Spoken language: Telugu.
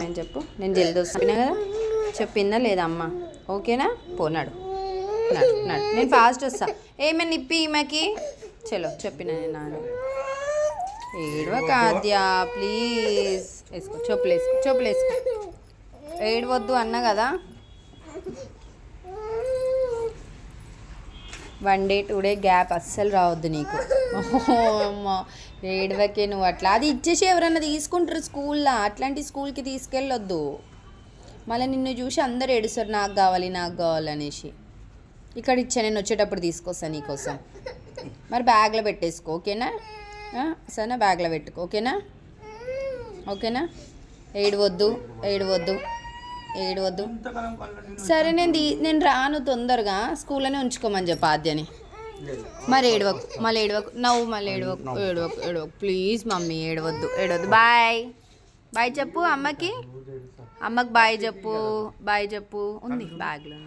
ఏమని చెప్పు. నేను జల్దీ వస్తున్నా కదా, చెప్పిందా లేదా అమ్మ? ఓకేనా? పోనాడు నడు నడు, నేను ఫాస్ట్ వస్తా. ఏమైనా నిప్పి ఈమెకి. చలో చెప్పిన నేను నాడు. ఏడవ కాద్యా ప్లీజ్. వేసుకో చెప్పులు, వేసుకో చెప్పులు వేసుకో. ఏడవద్దు అన్నా కదా. 1 day 2 day గ్యాప్ అస్సలు రావద్దు నీకు. అమ్మా ఏడవకే నువ్వు అట్లా. అది ఇచ్చేసి ఎవరన్నా తీసుకుంటారు స్కూల్లో, అట్లాంటి స్కూల్కి తీసుకెళ్ళొద్దు. మళ్ళీ నిన్ను చూసి అందరు ఏడుస్తారు నాకు కావాలి నాకు కావాలనేసి. ఇక్కడ ఇచ్చా, నేను వచ్చేటప్పుడు తీసుకొస్తాను నీకోసం. మరి బ్యాగ్లో పెట్టేసుకో ఓకేనా? సరేనా, బ్యాగ్లో పెట్టుకో ఓకేనా? ఓకేనా? ఏడవద్దు ఏడవద్దు ఏడవద్దు. సరే నేను రాను తొందరగా, స్కూల్లోనే ఉంచుకోమని చెప్పు ఆద్యని. మరి ఏడవకు, మళ్ళీ ఏడవకు, నవ్వు మళ్ళీ ఏడవకు ఏడవకు ఏడవకు ప్లీజ్ మమ్మీ. ఏడవద్దు ఏడవద్దు. బాయ్ బాయ్ చెప్పు అమ్మకి. అమ్మకి బాయ్ చెప్పు, బాయ్ చెప్పు. ఉంది బ్యాగ్లో.